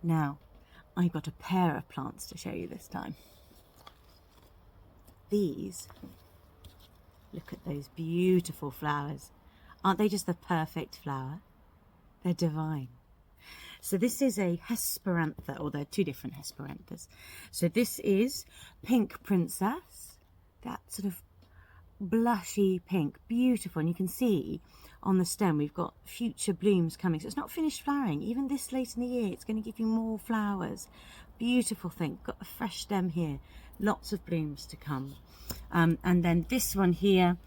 Now, I've got a pair of plants to show you this time. These, look at those beautiful flowers. Aren't they just the perfect flower? They're divine. So this is a Hesperantha, or there are two different Hesperanthas. So this is Pink Princess, that sort of blushy pink, beautiful, and you can see on the stem we've got future blooms coming, so it's not finished flowering. Even this late in the year, it's going to give you more flowers. Beautiful thing. Got a fresh stem here, lots of blooms to come. And then this one here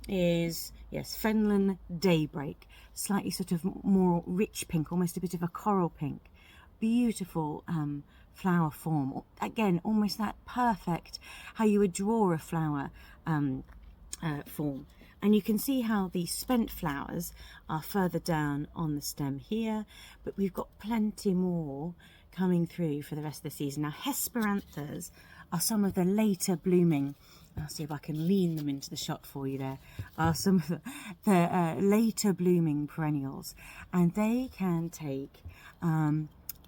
is, yes, Fenland Daybreak, slightly sort of more rich pink, almost a bit of a coral pink. Beautiful flower form, again almost that perfect how you would draw a flower form. And you can see how the spent flowers are further down on the stem here, but we've got plenty more coming through for the rest of the season. Now, Hesperanthas are some of the later blooming, I'll see if I can lean them into the shot for you there, are some of the later blooming perennials, and they can take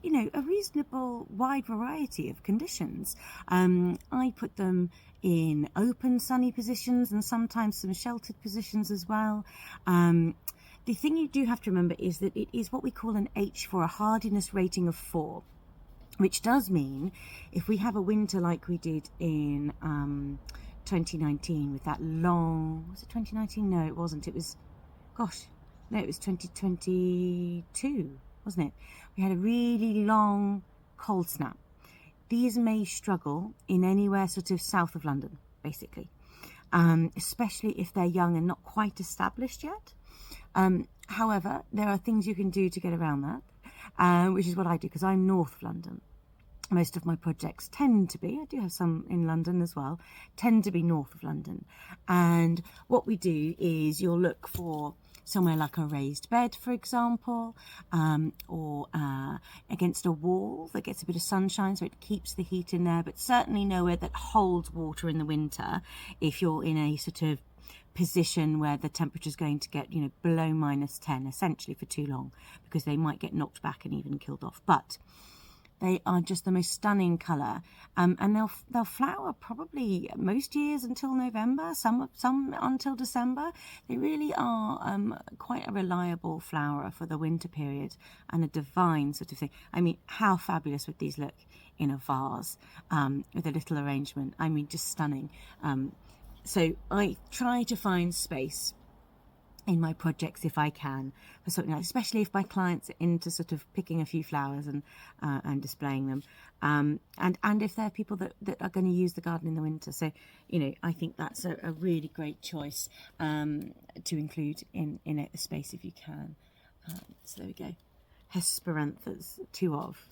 you know, a reasonable wide variety of conditions. I put them in open sunny positions and sometimes some sheltered positions as well. The thing you do have to remember is that it is what we call an H4, a hardiness rating of 4, which does mean if we have a winter like we did in 2019 with that long, was it 2019? No, it wasn't. It was, gosh, no, it was 2022, wasn't it? We had a really long cold snap. These may struggle in anywhere sort of south of London, basically, especially if they're young and not quite established yet. However, there are things you can do to get around that, which is what I do, because I'm north of London. Most of my projects tend to be, I do have some in London as well, tend to be north of London. And what we do is you'll look for somewhere like a raised bed, for example, or against a wall that gets a bit of sunshine so it keeps the heat in there, but certainly nowhere that holds water in the winter if you're in a sort of position where the temperature is going to get, you know, below -10 essentially for too long, because they might get knocked back and even killed off. But they are just the most stunning colour, and they'll flower probably most years until November, some until December. They really are quite a reliable flower for the winter period, and a divine sort of thing. I mean, how fabulous would these look in a vase with a little arrangement? I mean, just stunning. So I try to find space in my projects if I can for something like, especially if my clients are into sort of picking a few flowers and displaying them, and if they're people that are going to use the garden in the winter. So, you know, I think that's a really great choice to include in a space if you can. So there we go, Hesperanthas, 2 of.